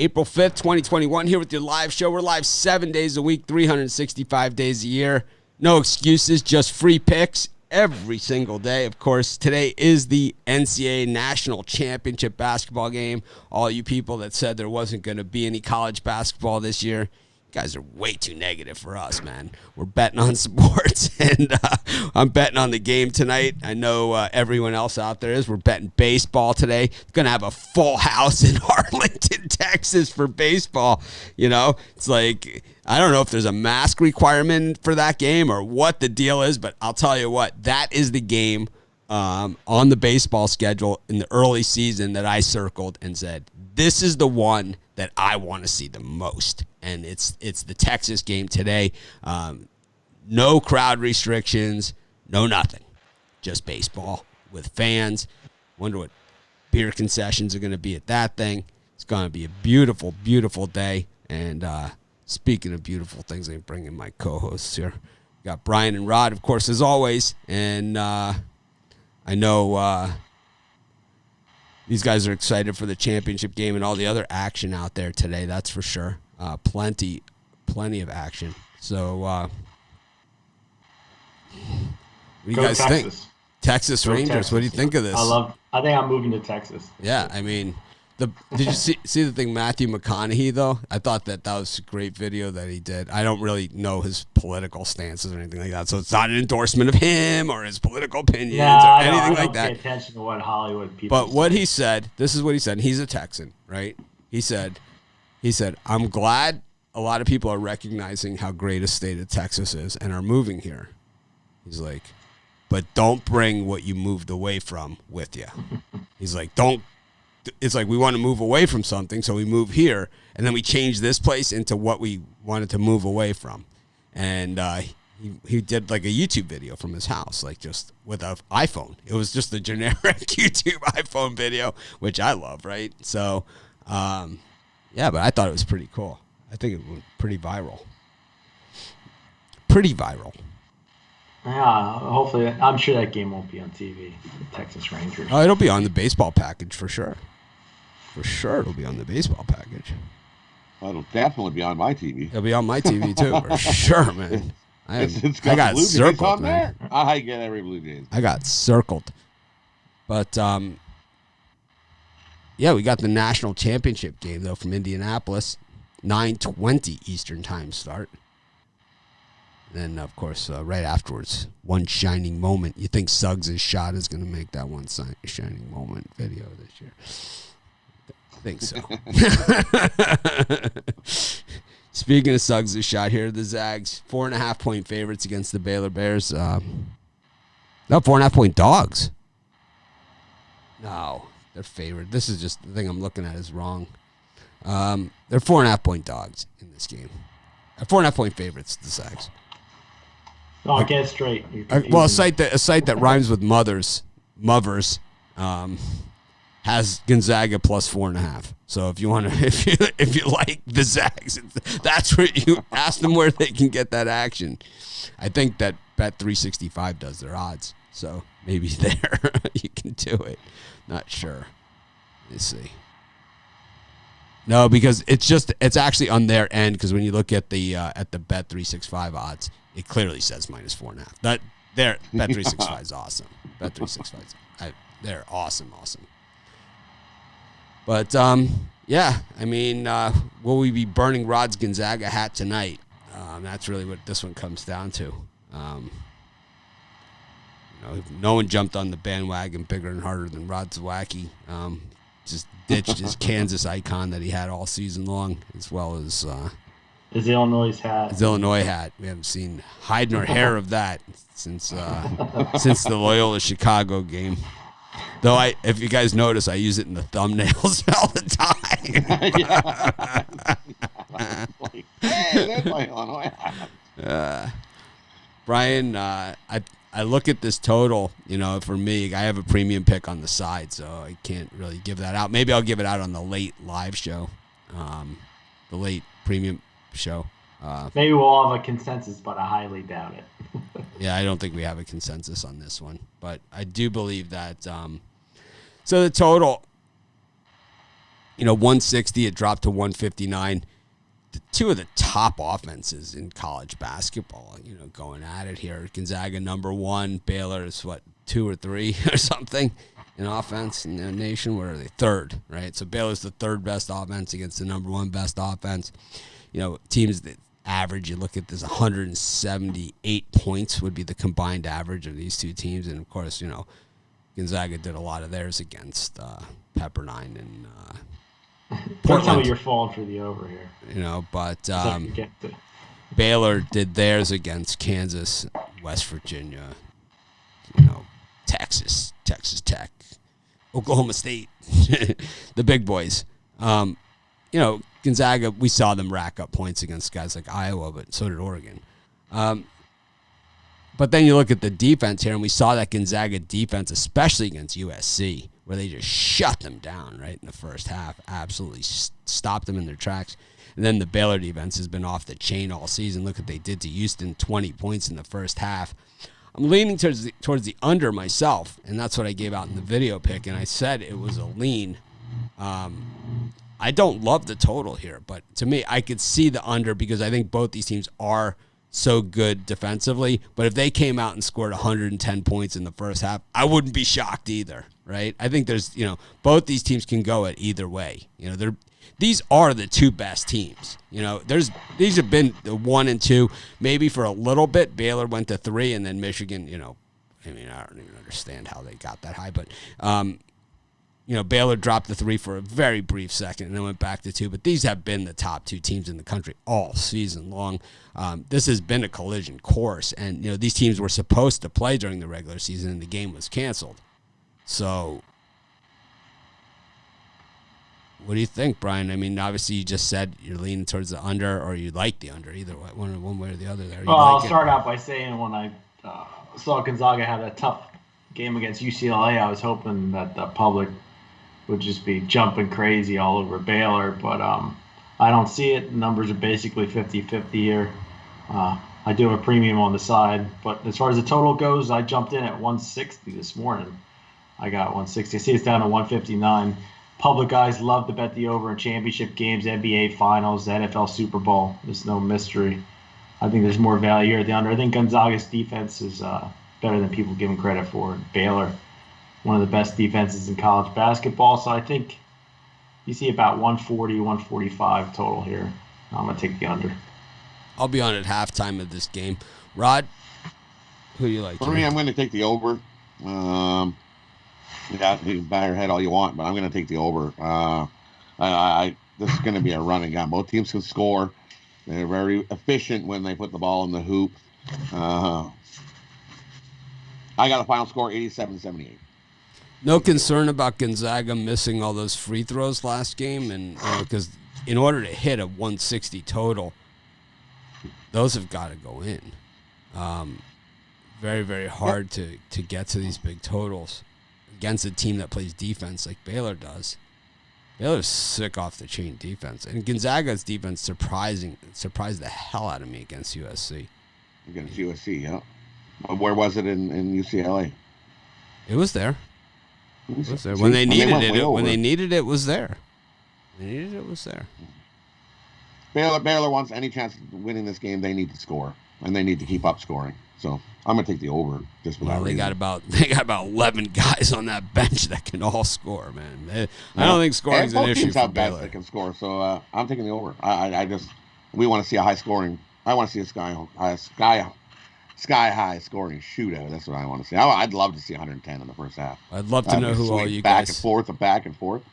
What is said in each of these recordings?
April 5th, 2021, here with your live show. We're live 7 days a week, 365 days a year. No excuses, just free picks every single day. Of course, today is the NCAA National Championship basketball game. All you people that said there wasn't going to be any college basketball this year, you guys are way too negative for us, man. We're betting on sports, and I'm betting on the game tonight. I know everyone else out there is. We're betting baseball today. Going to have a full house in Arlington, Texas for baseball. You know, it's like, I don't know if there's a mask requirement for that game or what the deal is, but I'll tell you what, that is the game on the baseball schedule in the early season that I circled and said, this is the one that I want to see the most. And it's the Texas game today. No crowd restrictions, no nothing. Just baseball with fans. Wonder what beer concessions are going to be at that thing. It's going to be a beautiful, beautiful day. And speaking of beautiful things, I'm bringing my co-hosts here. We got Brian and Rod, of course, as always. And I know these guys are excited for the championship game and all the other action out there today. That's for sure. Plenty of action. So, what do you guys think? Texas Rangers. Texas. What do you think of this? I think I'm moving to Texas. Yeah, I mean, did you see the thing, Matthew McConaughey, though? I thought that was a great video that he did. I don't really know his political stances or anything like that, so it's not an endorsement of him or his political opinions or anything like that. I don't pay attention to what Hollywood people But what he said, this is what he said. He's a Texan, right? He said, I'm glad a lot of people are recognizing how great a state of Texas is and are moving here. He's like, but don't bring what you moved away from with you. He's like, it's like we want to move away from something, so we move here, and then we change this place into what we wanted to move away from. And he did like a YouTube video from his house, like just with an iPhone. It was just a generic YouTube iPhone video, which I love, right? So, yeah, but I thought it was pretty cool. I think it went pretty viral. Pretty viral. Yeah, hopefully. I'm sure that game won't be on TV, the Texas Rangers. Oh, it'll be on the baseball package for sure. For sure it'll be on the baseball package. Well, it'll definitely be on my TV. It'll be on my TV, too, for sure, man. I got Blue circled, on man. There. I get every Blue Jays. I got circled. But, yeah, we got the national championship game, though, from Indianapolis. 9:20 Eastern time start. And then, of course, right afterwards, one shining moment. You think Suggs' shot is going to make that one shining moment video this year? I think so. Speaking of Suggs' shot, here are the Zags. 4.5-point favorites against the Baylor Bears. No, 4.5-point dogs. No, they're favored. This is just the thing I'm looking at is wrong. They're 4.5-point dogs in this game. 4.5-point favorites, the Zags. No, get it straight. Well, a site that rhymes with Movers, has Gonzaga plus 4.5. So if you want to, if you like the Zags, that's where you ask them where they can get that action. I think that Bet365 does their odds, so maybe there you can do it. Not sure. Let's see. No, because it's actually on their end, because when you look at the Bet365 odds, it clearly says minus 4.5. That Bet365 is awesome. Bet365, they're awesome. But yeah, I mean, will we be burning Rod's Gonzaga hat tonight? That's really what this one comes down to. No one jumped on the bandwagon bigger and harder than Rod's wacky. Just ditched his Kansas icon that he had all season long, as well as his Illinois hat. His Illinois hat. We haven't seen hide nor hair of that since the Loyola Chicago game. Though if you guys notice, I use it in the thumbnails all the time. Like, hey, that's my Illinois hat. Brian, I look at this total, for me, I have a premium pick on the side, so I can't really give that out. Maybe I'll give it out on the late live show, the late premium show. Maybe we'll have a consensus, but I highly doubt it. Yeah, I don't think we have a consensus on this one, but I do believe that. So the total, 160, it dropped to 159. Two of the top offenses in college basketball, going at it here. Gonzaga number 1, Baylor is 2 or 3 or something in offense in the nation. Where are they? 3rd, right? So Baylor's the 3rd best offense against the number 1 best offense. Teams that average, you look at this, 178 points would be the combined average of these two teams. And, of course, Gonzaga did a lot of theirs against Pepperdine and Portland. Tell me you're falling for the over here. But Baylor did theirs against Kansas, West Virginia, Texas Tech, Oklahoma State, the big boys. Gonzaga, we saw them rack up points against guys like Iowa, but so did Oregon. But then you look at the defense here, and we saw that Gonzaga defense, especially against USC, where they just shut them down right in the first half, absolutely stopped them in their tracks. And then the Baylor defense has been off the chain all season. Look what they did to Houston, 20 points in the first half. I'm leaning towards the under myself, and that's what I gave out in the video pick, and I said it was a lean. I don't love the total here, but to me, I could see the under because I think both these teams are so good defensively. But if they came out and scored 110 points in the first half, I wouldn't be shocked either, right? I think there's, both these teams can go it either way. These are the 2 best teams. These have been the 1 and 2, maybe for a little bit. Baylor went to 3, and then Michigan, I don't even understand how they got that high, but Baylor dropped the 3 for a very brief second and then went back to 2. But these have been the top 2 teams in the country all season long. This has been a collision course, and these teams were supposed to play during the regular season, and the game was canceled. So, what do you think, Brian? I mean, obviously you just said you're leaning towards the under, or you like the under, either way, one way or the other. There. Well, I'll start out by saying when I saw Gonzaga have that tough game against UCLA, I was hoping that the public would just be jumping crazy all over Baylor, but I don't see it. The numbers are basically 50-50 here. I do have a premium on the side, but as far as the total goes, I jumped in at 160 this morning. I got 160. I see it's down to 159. Public guys love to bet the over in championship games, NBA Finals, NFL Super Bowl. There's no mystery. I think there's more value here at the under. I think Gonzaga's defense is better than people give them credit for. Baylor, one of the best defenses in college basketball. So I think you see about 140, 145 total here. I'm going to take the under. I'll be on at halftime of this game. Rod, who do you like? For me, I'm going to take the over. You can bow your head all you want, but I'm going to take the over. This is going to be a run and gun. Both teams can score. They're very efficient when they put the ball in the hoop. I got a final score, 87-78. No concern about Gonzaga missing all those free throws last game, and because in order to hit a 160 total, those have got to go in. Very, very hard to get to these big totals against a team that plays defense like Baylor does. Baylor's sick off the chain defense, and Gonzaga's defense surprised the hell out of me against USC. Against USC, yeah. Where was it in UCLA? It was there. It was there. When they needed it, it was there. They needed it, was there. Baylor wants any chance of winning this game, they need to score, and they need to keep up scoring. So I'm gonna take the over just for that reason. They got about 11 guys on that bench that can all score, man. I don't think scoring is an issue for Baylor. That can score, so I'm taking the over. We want to see a high scoring. I want to see a sky high scoring shootout. That's what I want to see. I'd love to see 110 in the first half. I'd love to know who all you back guys. Back and forth.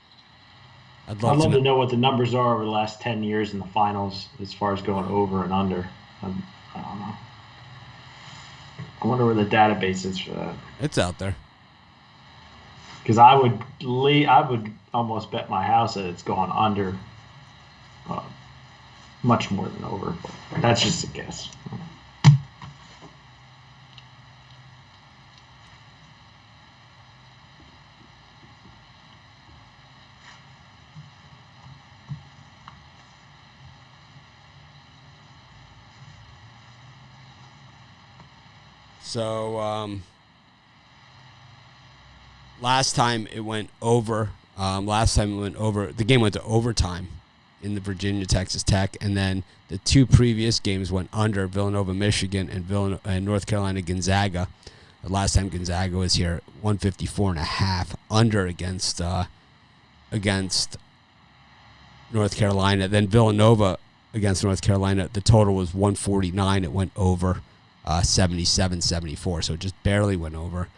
I'd love to know what the numbers are over the last 10 years in the finals as far as going over and under. I don't know. I wonder where the database is for that. It's out there. Because I would almost bet my house that it's going under much more than over. But that's just a guess. So last time it went over Last time it went over. The game went to overtime in the Virginia-Texas Tech, and then the 2 previous games went under: Villanova-Michigan and North Carolina-Gonzaga. The last time Gonzaga was here, 154.5 under against North Carolina. Then Villanova against North Carolina, the total was 149. It went over 77-74, so it just barely went over.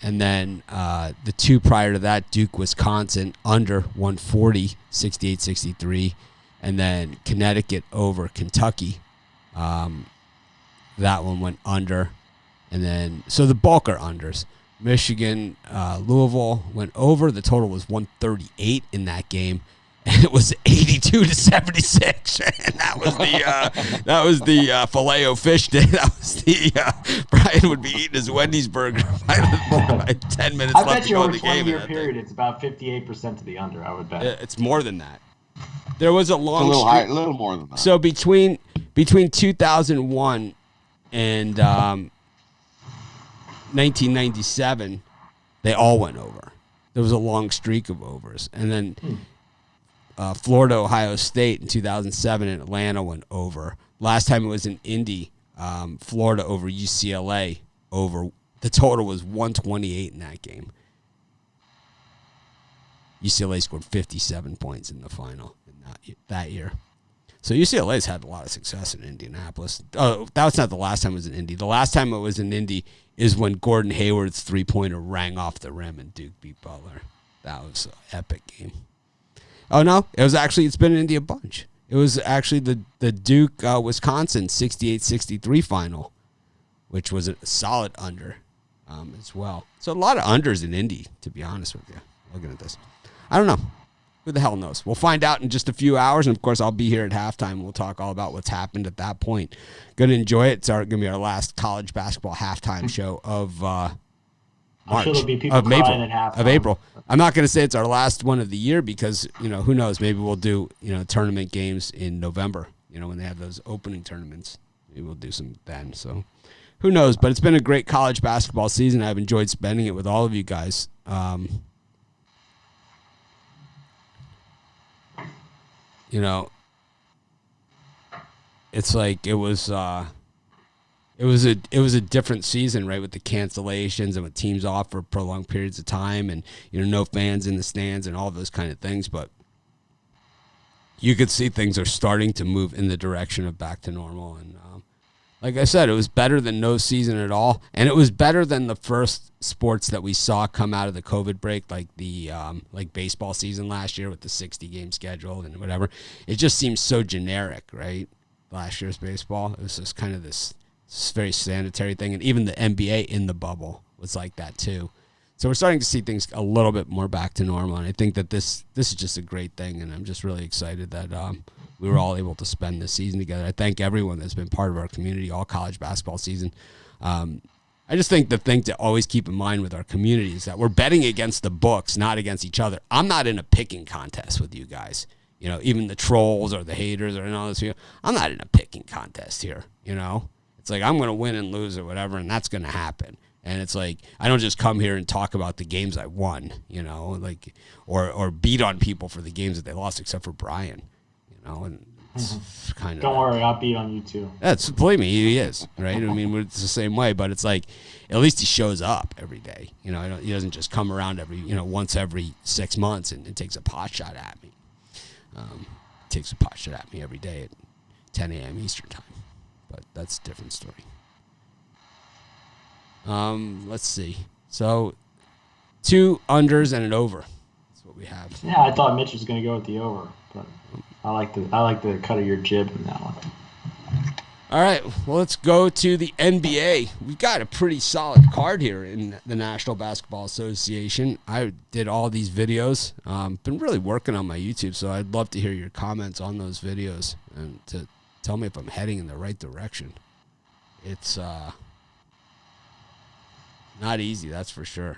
And then the 2 prior to that, Duke-Wisconsin, under 140, 68-63. And then Connecticut over Kentucky. That one went under. And then, so the bulk are unders. Michigan, Louisville went over. The total was 138 in that game. And it was 82-76, and that was the Filet-O-Fish day. That was the Brian would be eating his Wendy's burger by 10 minutes I left bet to you go over in the game. 20-year period, it's about 58% to the under. I would bet it's more than that. There was a long, it's a little more than that. So between 2001 and 1997, they all went over. There was a long streak of overs, and then. Florida, Ohio State in 2007 and Atlanta went over. Last time it was in Indy, Florida over UCLA over. The total was 128 in that game. UCLA scored 57 points in the final in that year. So UCLA's had a lot of success in Indianapolis. Oh, that was not the last time it was in Indy. The last time it was in Indy is when Gordon Hayward's 3-pointer rang off the rim and Duke beat Butler. That was an epic game. Oh, no, it's been in Indy a bunch. It was actually the Duke-Wisconsin 68-63 final, which was a solid under as well. So a lot of unders in Indy, to be honest with you, looking at this. I don't know. Who the hell knows? We'll find out in just a few hours, and, of course, I'll be here at halftime. We'll talk all about what's happened at that point. Going to enjoy it. It's going to be our last college basketball halftime show of March, sure there'll be people crying at halftime. Of April. I'm not going to say it's our last one of the year because, who knows? Maybe we'll do, tournament games in November, when they have those opening tournaments. Maybe we'll do some then. So who knows? But it's been a great college basketball season. I've enjoyed spending it with all of you guys. It's like it was a different season, right, with the cancellations and with teams off for prolonged periods of time and, no fans in the stands and all those kind of things. But you could see things are starting to move in the direction of back to normal. And like I said, it was better than no season at all. And it was better than the first sports that we saw come out of the COVID break, like the baseball season last year with the 60-game schedule and whatever. It just seems so generic, right? Last year's baseball. It was just kind of this very sanitary thing, and even the NBA in the bubble was like that too. So we're starting to see things a little bit more back to normal, and I think that this is just a great thing, and I'm just really excited that we were all able to spend this season together. I thank everyone that's been part of our community all college basketball season. I just think the thing to always keep in mind with our community is that we're betting against the books, not against each other. I'm not in a picking contest with you guys. Even the trolls or the haters or all this. I'm not in a picking contest here, It's like I'm going to win and lose or whatever, and that's going to happen. And it's like I don't just come here and talk about the games I won, or beat on people for the games that they lost, except for Brian, And it's kind of don't worry, I'll beat on you too. That's believe me, he is right. I mean, it's the same way, but it's like at least he shows up every day. He doesn't just come around once every 6 months and takes a pot shot at me. Takes a pot shot at me every day at 10 a.m. Eastern time. But that's a different story. Let's see. So 2 unders and an over. That's what we have. Yeah, I thought Mitch was going to go with the over, but I like the cut of your jib in that one. All right, well, let's go to the NBA. We've got a pretty solid card here in the National Basketball Association. I did all these videos. Been really working on my YouTube, so I'd love to hear your comments on those videos and to tell me if I'm heading in the right direction. It's not easy, that's for sure.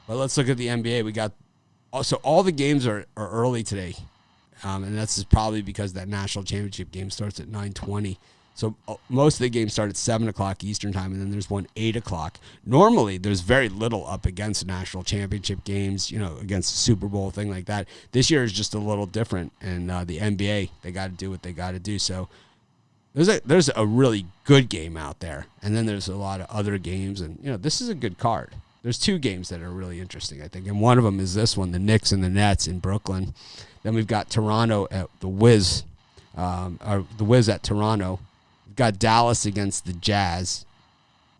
But let's look at the NBA. We got also all the games are early today. And that's probably because that national championship game starts at 9:20. So most of the games start at 7 o'clock Eastern time, and then there's one 8 o'clock. Normally, there's very little up against national championship games, against the Super Bowl, thing like that. This year is just a little different, and the NBA, they got to do what they got to do. So there's a really good game out there, and then there's a lot of other games, and this is a good card. There's two games that are really interesting, I think, and one of them is this one, the Knicks and the Nets in Brooklyn. Then we've got Toronto at the Wiz, or the Wiz at Toronto. We've got Dallas against the Jazz.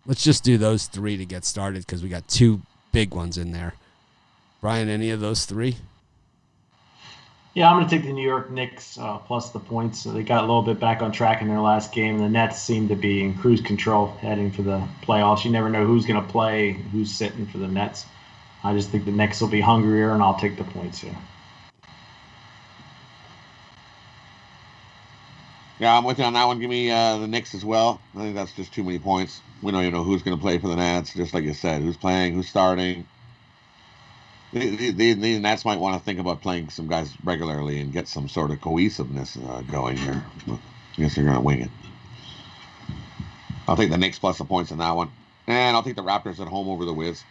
Let's just do those three to get started because we got two big ones in there. Brian, any of those three? Yeah, I'm going to take the New York Knicks plus the points. So they got a little bit back on track in their last game. The Nets seem to be in cruise control heading for the playoffs. You never know who's going to play, who's sitting for the Nets. I just think the Knicks will be hungrier, and I'll take the points here. Yeah, I'm with you on that one. Give me the Knicks as well. I think that's just too many points. We don't even know who's going to play for the Nets, just like you said. Who's playing, who's starting. The Nets might want to think about playing some guys regularly and get some sort of cohesiveness going here. I guess they're going to wing it. I'll take the Knicks plus the points in that one. And I'll take the Raptors at home over the Wiz.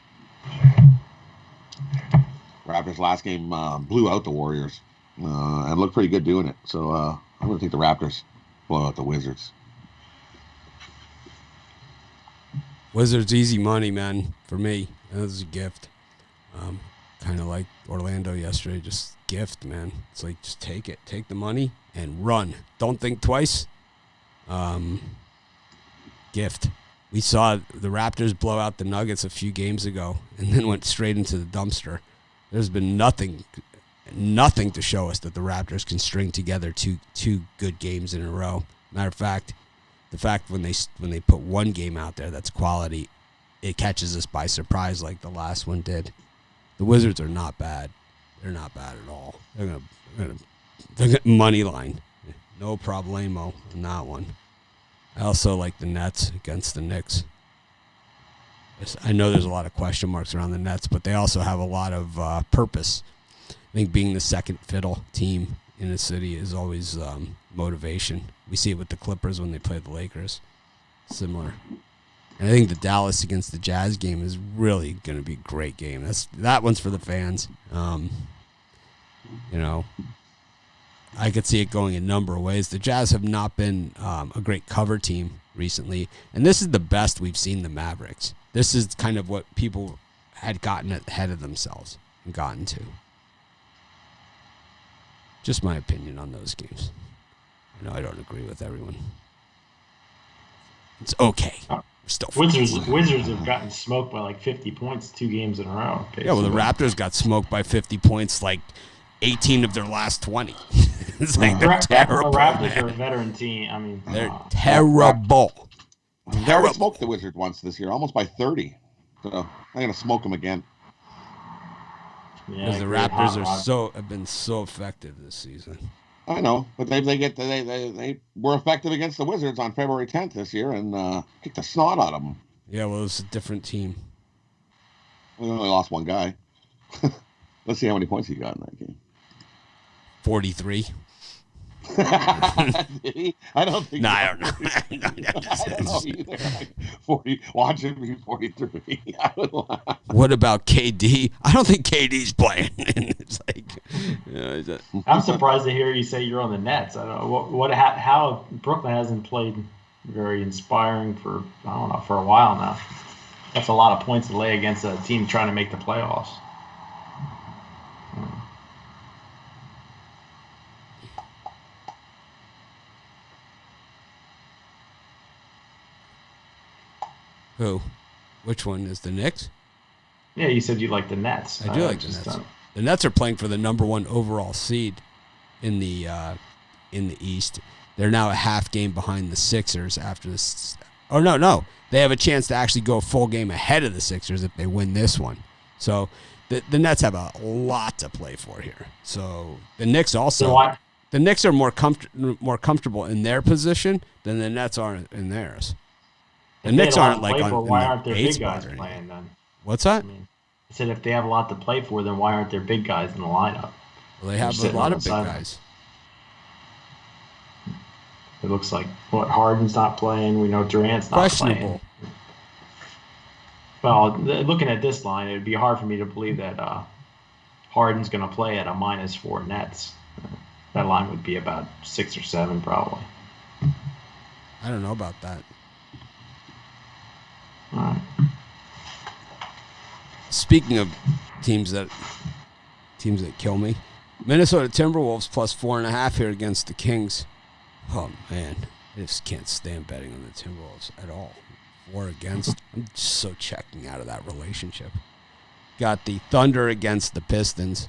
Raptors last game blew out the Warriors and looked pretty good doing it. So I'm going to take the Raptors, blow out the Wizards. Wizards easy money, man, for me. That was a gift. Kind of like Orlando yesterday, just gift, man. It's like, just take it. Take the money and run. Don't think twice. Gift. We saw the Raptors blow out the Nuggets a few games ago and then went straight into the dumpster. There's been nothing to show us that the Raptors can string together two good games in a row. Matter of fact, the fact when they put one game out there that's quality, it catches us by surprise like the last one did. The Wizards are not bad. They're not bad at all. They're gonna money line. No problemo on that one. I also like the Nets against the Knicks. I know there's a lot of question marks around the Nets, but they also have a lot of purpose. I think being the second fiddle team in a city is always motivation. We see it with the Clippers when they play the Lakers. Similar. And I think the Dallas against the Jazz game is really going to be a great game. That one's for the fans. I could see it going a number of ways. The Jazz have not been a great cover team recently, and this is the best we've seen the Mavericks. This is kind of what people had gotten ahead of themselves and gotten to. Just my opinion on those games. I don't agree with everyone. It's okay. Still Wizards have gotten smoked by like 50 points 2 games in a row. Basically. Yeah, well, the Raptors got smoked by 50 points like 18 of their last 20. It's like they're terrible. The Raptors are a veteran team. I mean, they're terrible. They already smoked the Wizards once this year, almost by 30. So I'm going to smoke them again. Because the Raptors have been so effective this season. I know, but they were effective against the Wizards on February 10th this year and kicked the snot out of them. Yeah, well, it's a different team. We only lost one guy. Let's see how many points he got in that game. 43. Did he? I don't think. No, I don't know. I don't know either. Like 40. Watch him be 43. What about KD? I don't think KD's playing. It's like, I'm surprised to hear you say you're on the Nets. I don't know how Brooklyn hasn't played very inspiring for a while now. That's a lot of points to lay against a team trying to make the playoffs. Who? Which one is the Knicks? Yeah, you said you like the Nets. I do like the Nets. The Nets are playing for the number 1 overall seed in the East. They're now a half game behind the Sixers after this. Oh, no. They have a chance to actually go a full game ahead of the Sixers if they win this one. So the Nets have a lot to play for here. So the Knicks also. The Knicks are more comfortable in their position than the Nets are in theirs. The Knicks aren't like on. Why aren't their big guys playing then? What's that? I said if they have a lot to play for, then why aren't their big guys in the lineup? Well, they have a lot of big guys. It looks like Harden's not playing. We know Durant's not playing. Well, looking at this line, it would be hard for me to believe that Harden's going to play at a -4 Nets. That line would be about 6 or 7 probably. I don't know about that. All right. Speaking of teams that kill me, Minnesota Timberwolves +4.5 here against the Kings. Oh man, I just can't stand betting on the Timberwolves at all. 4 against. I'm just so checking out of that relationship. Got the Thunder against the Pistons.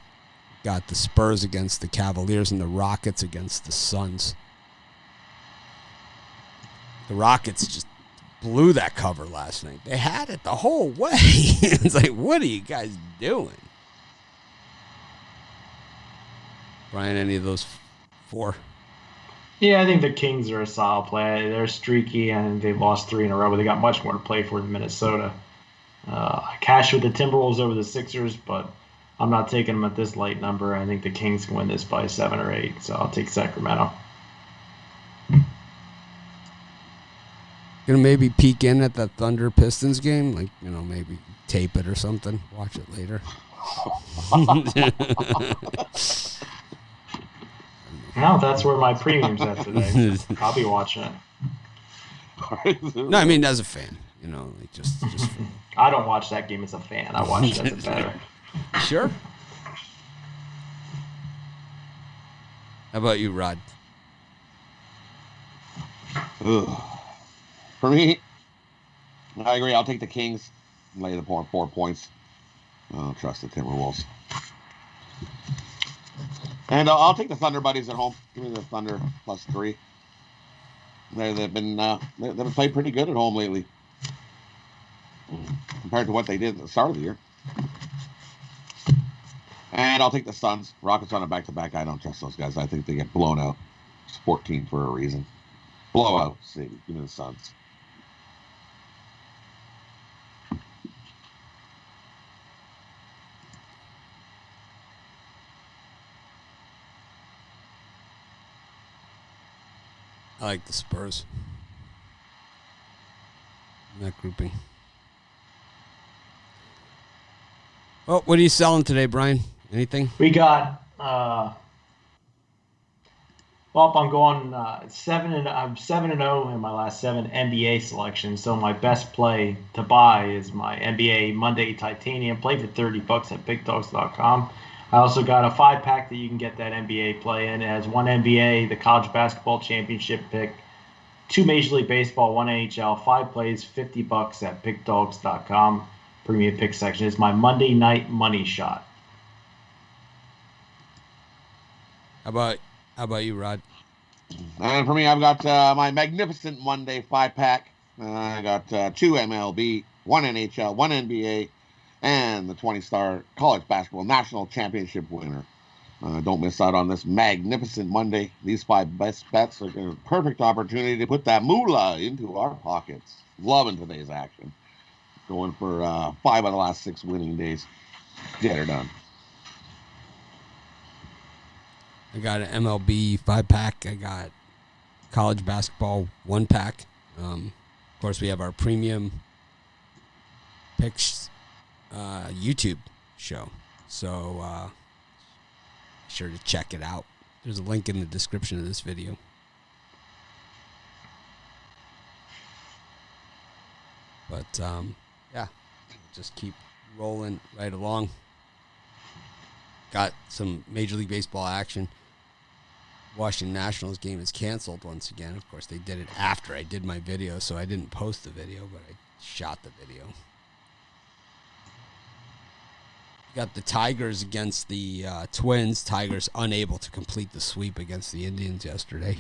Got the Spurs against the Cavaliers and the Rockets against the Suns. The Rockets just blew that cover last night. They had it the whole way. It's like, what are you guys doing? Brian, any of those 4? Yeah, I think the Kings are a solid play. They're streaky, and they've lost 3 in a row, but they got much more to play for than Minnesota. I cashed with the Timberwolves over the Sixers, but I'm not taking them at this light number. I think the Kings can win this by 7 or 8, so I'll take Sacramento. Gonna maybe peek in at that Thunder Pistons game, like, maybe tape it or something. Watch it later. Well, that's where my premium's at today. I'll be watching it. No, I mean as a fan, like just. I don't watch that game as a fan. I watch it as a bettor. Sure. How about you, Rod? Ugh. For me, I agree. I'll take the Kings. Lay the 4 points. I don't trust the Timberwolves. And I'll take the Thunder buddies at home. Give me the Thunder +3. They've been playing pretty good at home lately, compared to what they did at the start of the year. And I'll take the Suns. Rockets on a back-to-back. I don't trust those guys. I think they get blown out. It's 14 for a reason. Blowout. See, give me the Suns. I like the Spurs in that grouping. Oh, what are you selling today, Brian? Anything? We got. I'm going 7-0 in my last 7 NBA selections. So my best play to buy is my NBA Monday Titanium. Play for $30 at BigDogs.com. I also got a 5-pack that you can get that NBA play in. It has 1 NBA, the College Basketball Championship pick, 2 Major League Baseball, 1 NHL, 5 plays, $50 at BigDogs.com. Premium pick section. It's my Monday night money shot. How about you, Rod? And for me, I've got my Magnificent Monday 5-pack. I got 2 MLB, 1 NHL, 1 NBA, and the 20-star College Basketball National Championship winner. Don't miss out on this Magnificent Monday. These 5 best bets are a perfect opportunity to put that moolah into our pockets. Loving today's action. Going for 5 of the last 6 winning days. Get her done. I got an MLB 5-pack. I got college basketball 1-pack. Of course, we have our premium picks YouTube show. So be sure to check it out. There's a link in the description of this video. But yeah, just keep rolling right along. Got some Major League Baseball action. Washington Nationals game is canceled once again. Of course, they did it after I did my video, so I didn't post the video, but I shot the video. Got the Tigers against the Twins. Tigers unable to complete the sweep against the Indians yesterday.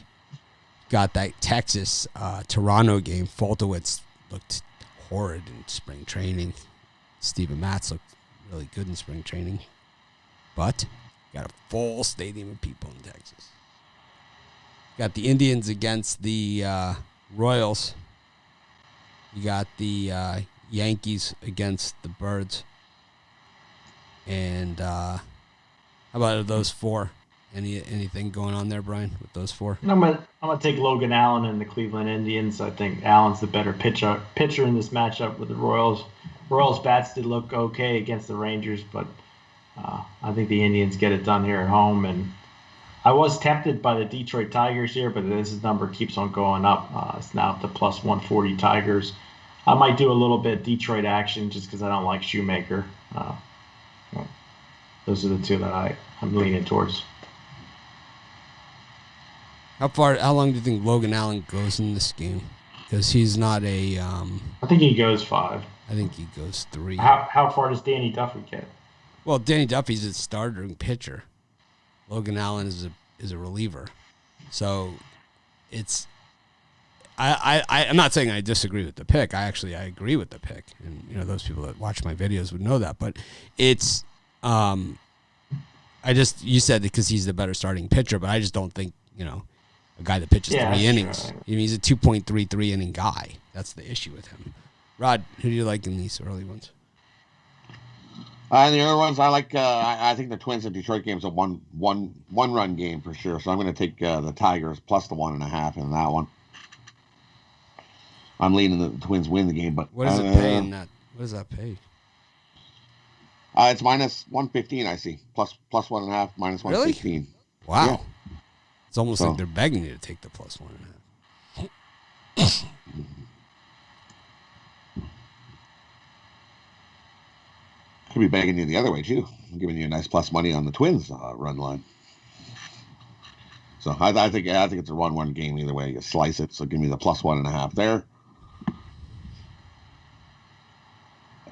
Got that Texas-Toronto game. Foltowitz looked horrid in spring training. Steven Matz looked really good in spring training. But got a full stadium of people in Texas. Got the Indians against the Royals. You got the Yankees against the Birds. And how about those 4? Anything going on there, Brian, with those four? I'm gonna take Logan Allen and the Cleveland Indians. I think Allen's the better pitcher in this matchup with the Royals. Royals bats did look okay against the Rangers, but I think the Indians get it done here at home. And I was tempted by the Detroit Tigers here, but this number keeps on going up. It's now up to plus 140 Tigers. I might do a little bit Detroit action just because I don't like Shoemaker. Those are the two that I'm leaning towards. How long do you think Logan Allen goes in this game? Because he's not a. I think he goes 5. I think he goes 3. How far does Danny Duffy get? Well, Danny Duffy's a starter and pitcher. Logan Allen is a reliever, so it's. I'm not saying I disagree with the pick. I agree with the pick, and those people that watch my videos would know that. But it's you said because he's the better starting pitcher, but I just don't think a guy that pitches 3 innings. True. He's a 2.33 inning guy. That's the issue with him. Rod, who do you like in these early ones? The other ones I like. I think the Twins and Detroit game's a one run game for sure. So I'm going to take the Tigers plus the 1.5 in that one. I'm leaning the Twins win the game, but what does it pay in that? What does that pay? It's minus 115. I see plus 1.5 minus 115. Really? Wow. Yeah. It's almost like they're begging you to take the plus 1.5. Could be begging you the other way too. I'm giving you a nice plus money on the Twins run line. So I think it's a 1-1 game either way. You slice it. So give me the plus 1.5 there.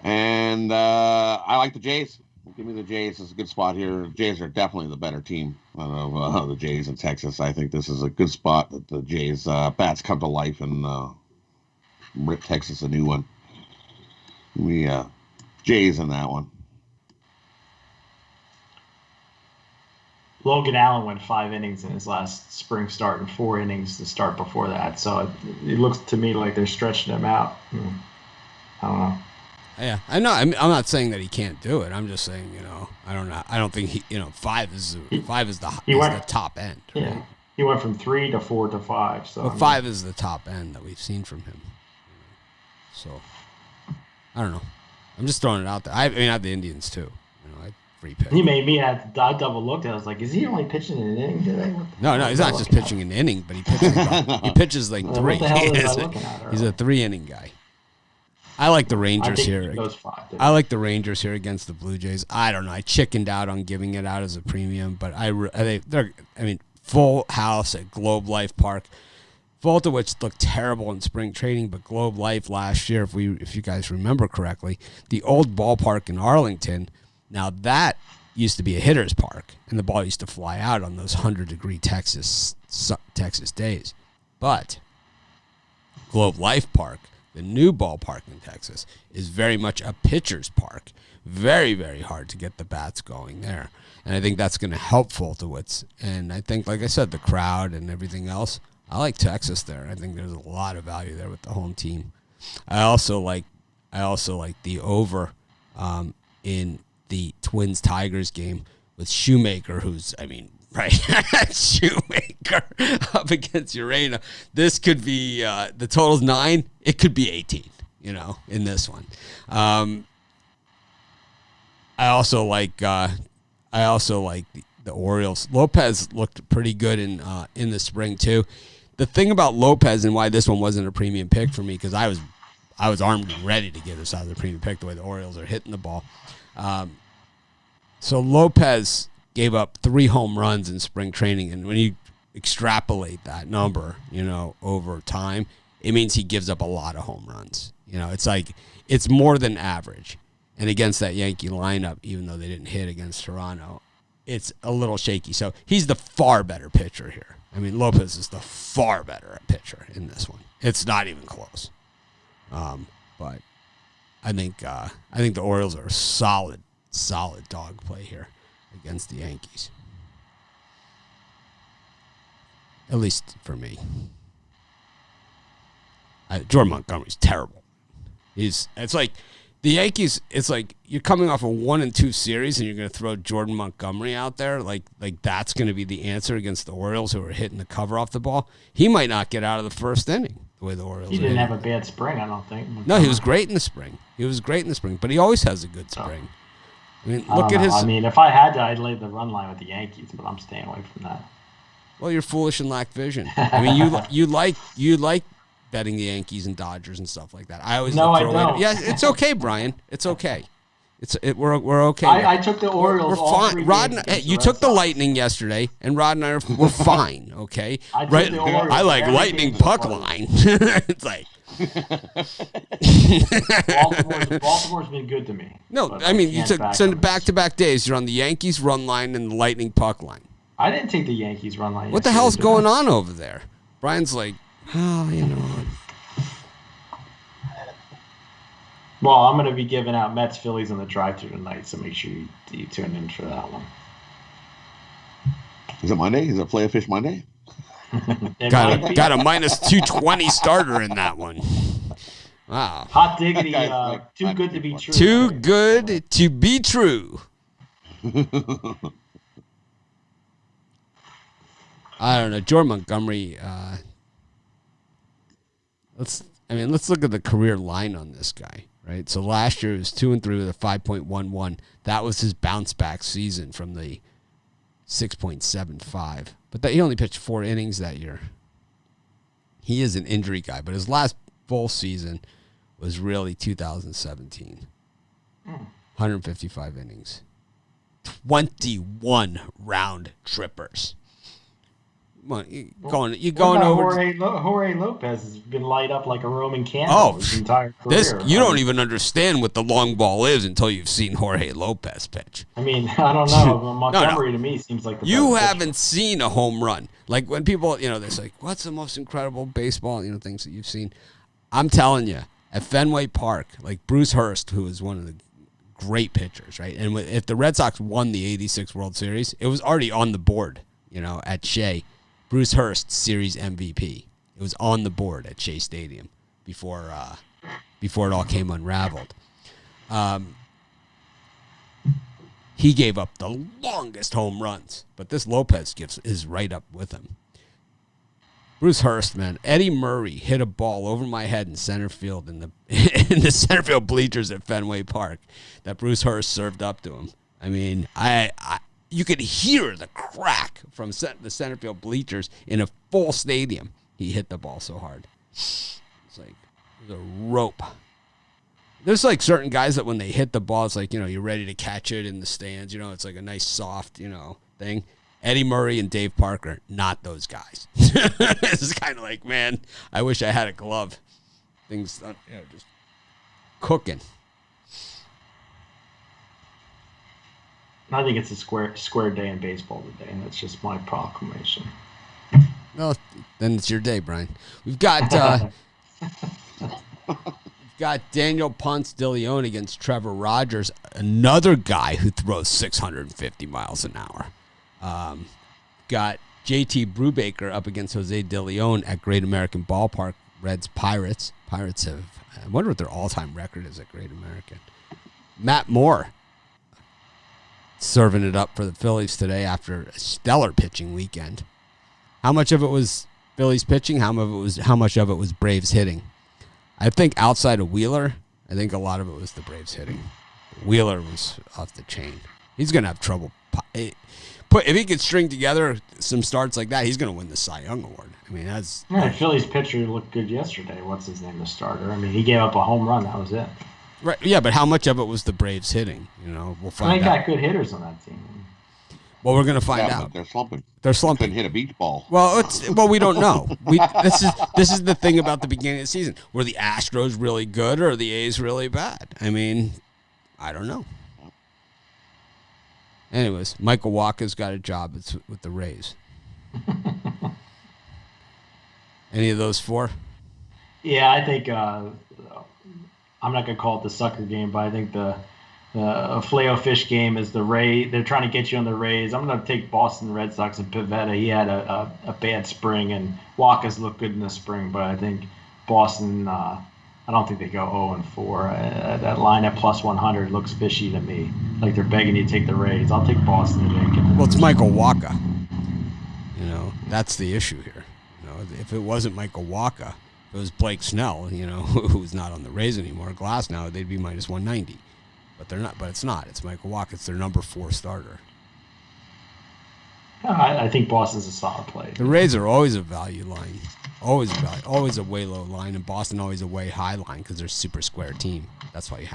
And I like the Jays. Give me the Jays. It's a good spot here. Jays are definitely the better team of the Jays in Texas. I think this is a good spot that the Jays bats come to life and rip Texas a new one. We Jays in that one. Logan Allen went 5 innings in his last spring start and 4 innings to start before that. So it looks to me like they're stretching him out. I don't know. Yeah, I know. I'm not saying that he can't do it. I'm just saying, I don't know. I don't think 5 is the top end. Right? Yeah, he went from 3 to 4 to 5. So 5 is the top end that we've seen from him. So I don't know. I'm just throwing it out there. I have the Indians too. I free pick. He made me. I double looked at it. I was like, is he only pitching in an inning today? No, he's not just pitching an inning, but he pitches like 3. What the hell was I looking at? He's a 3-inning guy. I like the Rangers here. I like the Rangers here against the Blue Jays. I don't know. I chickened out on giving it out as a premium, but they're full house at Globe Life Park. Both of which looked terrible in spring training, but Globe Life last year, if you guys remember correctly, the old ballpark in Arlington, now that used to be a hitter's park, and the ball used to fly out on those 100-degree Texas days. But Globe Life Park, the new ballpark in Texas, is very much a pitcher's park. Very, very hard to get the bats going there. And I think that's going to help Foltowitz. And I think, like I said, the crowd and everything else, I like Texas there. I think there's a lot of value there with the home team. I also like the over in the Twins-Tigers game with Shoemaker, who's, right, Shoemaker up against Urena. This could be, the total's 9. It could be 18, in this one. I also like the Orioles. Lopez looked pretty good in the spring too. The thing about Lopez and why this one wasn't a premium pick for me, because I was armed and ready to give this out as a premium pick the way the Orioles are hitting the ball. So Lopez gave up 3 home runs in spring training, and when you extrapolate that number, over time, it means he gives up a lot of home runs. It's more than average. And against that Yankee lineup, even though they didn't hit against Toronto, it's a little shaky. So he's the far better pitcher here. Lopez is the far better pitcher in this one. It's not even close. But I think the Orioles are a solid dog play here against the Yankees. At least for me. Jordan Montgomery's terrible. It's like The Yankees, it's like you're coming off a 1-2 series and you're going to throw Jordan Montgomery out there. Like that's going to be the answer against the Orioles, who are hitting the cover off the ball. He might not get out of the first inning the way the Orioles. He didn't have a bad spring, I don't think. No, he was great in the spring. But he always has a good spring. I mean, look at his. I mean, if I had to, I'd lay the run line with the Yankees, but I'm staying away from that. Well, you're foolish and lack vision. I mean, you like betting the Yankees and Dodgers and stuff like that. I always no, I don't. Yeah, it's okay, Brian. It's okay. We're okay. I took the Orioles. We're fine. Rod, you took the Lightning yesterday, and Rod and I we're fine. Okay, right? I like Lightning puck line. It's like Baltimore's been good to me. No, I mean you took back-to-back days. You're on the Yankees run line and the Lightning puck line. I didn't take the Yankees run line. What the hell's going on over there? Brian's like, oh, you know. Well, I'm going to be giving out Mets Phillies on the drive-thru tonight, so make sure you tune in for that one. Is it Monday? Is it Play a Fish Monday? got a minus 220 starter in that one. Wow. Hot diggity, too good to be true. Too good to be true. I don't know. Jordan Montgomery, let's look at the career line on this guy, right? So last year it was 2-3 with a 5.11. That was his bounce back season from the 6.75. But he only pitched 4 innings that year. He is an injury guy, but his last full season was really 2017. 155 innings. 21 round trippers. You're going over. Jorge Lopez has been light up like a Roman candle his entire career. You don't even understand what the long ball is until you've seen Jorge Lopez pitch. I mean, I don't know. But Montgomery to me seems like the you best haven't pitcher. Seen a home run. Like when people, they're like, "What's the most incredible baseball?" Things that you've seen. I'm telling you, at Fenway Park, like Bruce Hurst, who is one of the great pitchers, right? And if the Red Sox won the '86 World Series, it was already on the board, at Shea. Bruce Hurst, series MVP. It was on the board at Shea Stadium before it all came unraveled. He gave up the longest home runs, but this Lopez is right up with him. Bruce Hurst, man. Eddie Murray hit a ball over my head in center field in the center field bleachers at Fenway Park that Bruce Hurst served up to him. I mean, you could hear the crack from the center field bleachers in a full stadium. He hit the ball so hard. It's like it was a rope. There's like certain guys that when they hit the ball, it's like, you're ready to catch it in the stands. It's like a nice soft, thing. Eddie Murray and Dave Parker, not those guys. It's kind of like, man, I wish I had a glove. Things, just cooking. I think it's a square day in baseball today, and that's just my proclamation. No, then it's your day, Brian. We've got Daniel Ponce de Leon against Trevor Rogers, another guy who throws 650 miles an hour. Got JT Brubaker up against Jose de Leon at Great American Ballpark. Reds Pirates. Pirates have, I wonder what their all-time record is at Great American. Matt Moore serving it up for the Phillies today after a stellar pitching weekend. How much of it was Phillies pitching? How much of it was Braves hitting? I think outside of Wheeler, I think a lot of it was the Braves hitting. Wheeler was off the chain. He's going to have trouble. If he could string together some starts like that, he's going to win the Cy Young Award. I mean, the Phillies pitcher looked good yesterday. What's his name, the starter? I mean, he gave up a home run. That was it. Right. Yeah, but how much of it was the Braves hitting? We'll find out. They got good hitters on that team. Well, we're going to find out. They're slumping. Couldn't hit a beach ball. Well, we don't know. This is the thing about the beginning of the season. Were the Astros really good or are the A's really bad? I mean, I don't know. Anyways, Michael Walker's got a job with the Rays. Any of those 4? Yeah, I think I'm not going to call it the sucker game, but I think the Filet-O-Fish game is the Rays. They're trying to get you on the Rays. I'm going to take Boston Red Sox and Pivetta. He had a bad spring, and Walker's looked good in the spring, but I think Boston I don't think they go 0-4. That line at plus 100 looks fishy to me. Like they're begging you to take the Rays. I'll take Boston today. Well, it's Michael Wacha. You know, that's the issue here. You know, if it wasn't Michael Wacha, if it was Blake Snell, you know, who's not on the Rays anymore, Glass now, they'd be minus 190. But they're not. But it's not. It's Michael Wacha. It's their number 4 starter. I think Boston's a solid play. The Rays are always a value line. Always a way low line, and Boston always a way high line because they're a super square team. That's why you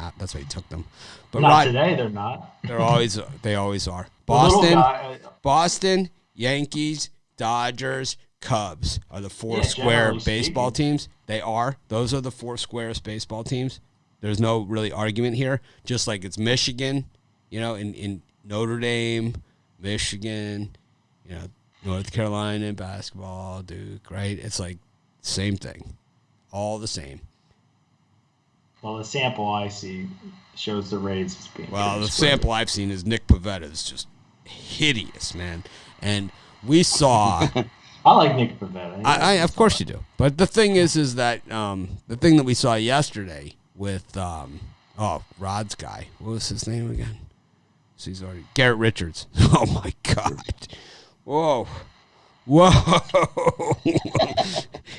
took them. But not today, they're not. They always are. Boston, Yankees, Dodgers, Cubs are the 4 square baseball teams. They are. Those are the 4 squarest baseball teams. There's no really argument here. Just like it's Michigan, you know, in Notre Dame, Michigan, you know, North Carolina in basketball, Duke, right? It's like same thing. All the same. Well, the sample I see shows the Rays as being the sample I've seen is Nick Pivetta is just hideous, man. And we saw I like Nick Pivetta. I of course you do. But the thing is that the thing that we saw yesterday with Rod's guy. What was his name again? So he's already Garrett Richards. Oh my God. Whoa.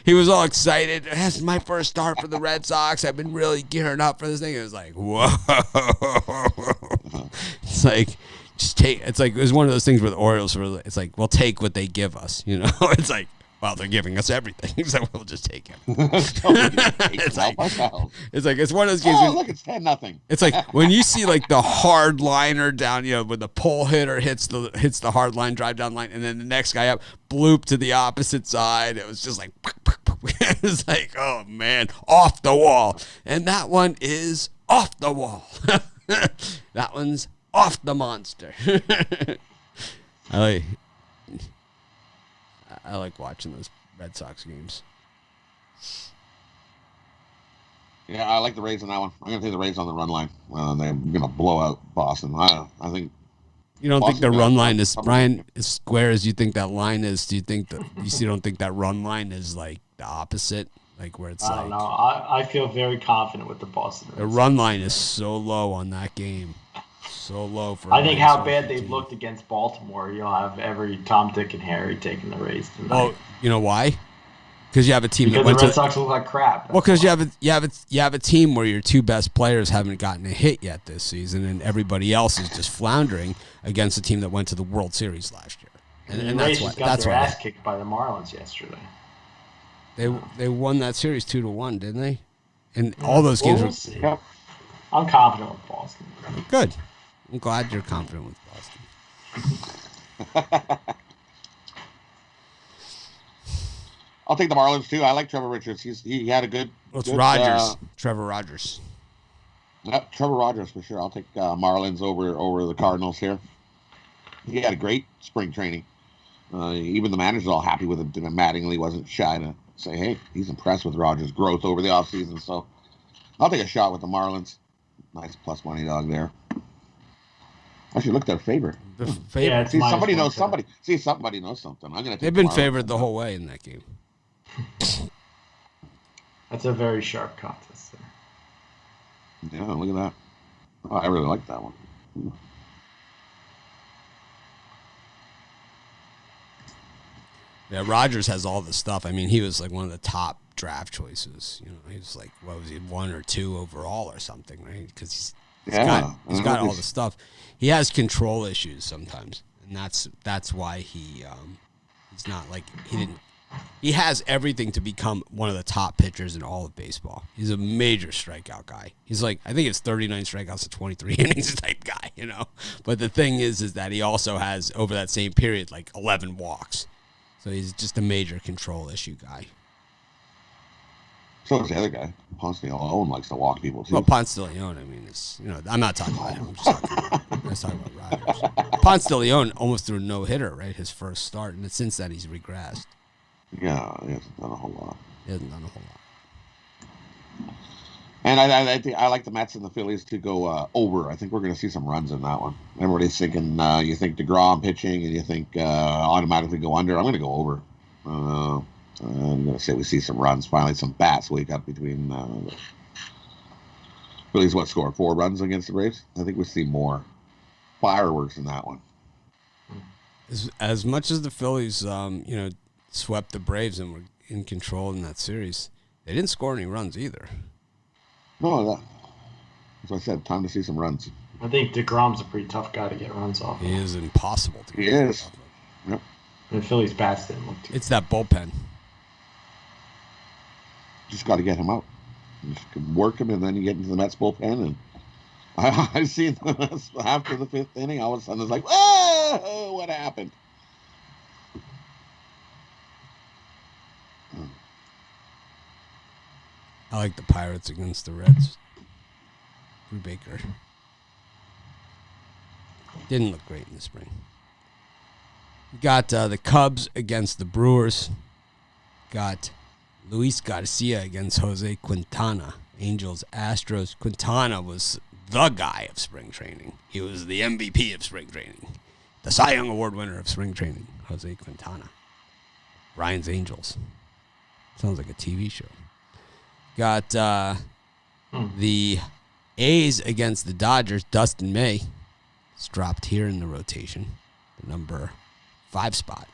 He was all excited. That's my first start for the Red Sox. I've been really gearing up for this thing. It was like, whoa. It's like, just take. It's like it was one of those things with the Orioles where it's like, we'll take what they give us. You know, it's like, well, they're giving us everything, so we'll just take it. It's like it's one of those games. Oh, look, it's 10-0. It's like when you see like the hard liner down, you know, when the pole hitter hits the hard line, drive down line, and then the next guy up bloop to the opposite side. It was just like it's like, oh man, off the wall, and that one is off the wall. That one's off the monster. I like watching those Red Sox games. Yeah, I like the Rays on that one. I'm going to take the Rays on the run line. They're going to blow out Boston. I think. You don't think the run line is, Brian, as square as you think that line is? Do you think that you don't think that run line is like the opposite, like where it's I don't know. I feel very confident with the Boston Rays. The run line is so low on that game. So low for. I think how bad they've looked against Baltimore. You'll have every Tom, Dick, and Harry taking the Rays tonight. Oh, you know why? Because you have a team because the Red Sox look like crap. Well, because you have a team where your 2 best players haven't gotten a hit yet this season, and everybody else is just floundering against a team that went to the World Series last year. And that's why. Got their ass kicked by the Marlins yesterday. They won that series 2-1, didn't they? And all those games were. Yep. I'm confident with Boston. Good. I'm glad you're confident with Boston. I'll take the Marlins too. I like Trevor Richards. He had a good. Well, it's Rogers. Trevor Rogers. Yep, Trevor Rogers for sure. I'll take Marlins over the Cardinals here. He had a great spring training. Even the manager's all happy with him. Mattingly wasn't shy to say, "Hey, he's impressed with Rogers' growth over the offseason." So I'll take a shot with the Marlins. Nice plus money dog there. Actually, look, they're favored. Yeah, see, somebody knows somebody. See, somebody knows something. I'm gonna. They've been favored the whole way in that game. That's a very sharp contest there. Yeah, look at that. Oh, I really like that one. Yeah, Rogers has all the stuff. I mean, he was like one of the top draft choices. You know, he was like, what was he, 1 or 2 overall or something, right? Because he's got all the stuff. He has control issues sometimes, and that's why he's not like he has everything to become one of the top pitchers in all of baseball. He's a major strikeout guy. He's like, I think it's 39 strikeouts to 23 innings type guy, you know. But the thing is that he also has over that same period like 11 walks. So he's just a major control issue guy. So is the other guy. Ponce de Leon likes to walk people too. Well, Ponce de Leon, I mean, I'm not talking about him. I'm just talking about Rogers. Ponce de Leon almost threw a no-hitter, right, his first start, and since then he's regressed. Yeah, he hasn't done a whole lot. And I like the Mets and the Phillies to go over. I think we're going to see some runs in that one. Everybody's thinking, you think DeGrom pitching, and you think automatically go under. I'm going to go over. I'm going to say we see some runs. Finally, some bats wake up between Phillies what score? 4 runs against the Braves? I think we see more fireworks in that one. As much as the Phillies, swept the Braves and were in control in that series, they didn't score any runs either. No, as I said, time to see some runs. I think DeGrom's a pretty tough guy to get runs off. He is impossible to get runs off of. Yep. The Phillies bats didn't look too. It's that bullpen. Just got to get him out. You just work him, and then you get into the Mets bullpen. And I see after the 5th inning, all of a sudden it's like, whoa, what happened? I like the Pirates against the Reds. Drew Baker. Didn't look great in the spring. Got the Cubs against the Brewers. Got Luis Garcia against Jose Quintana. Angels, Astros. Quintana was the guy of spring training. He was the MVP of spring training. The Cy Young Award winner of spring training, Jose Quintana. Ryan's Angels. Sounds like a TV show. Got the A's against the Dodgers. Dustin May is dropped here in the rotation, the number 5 spot.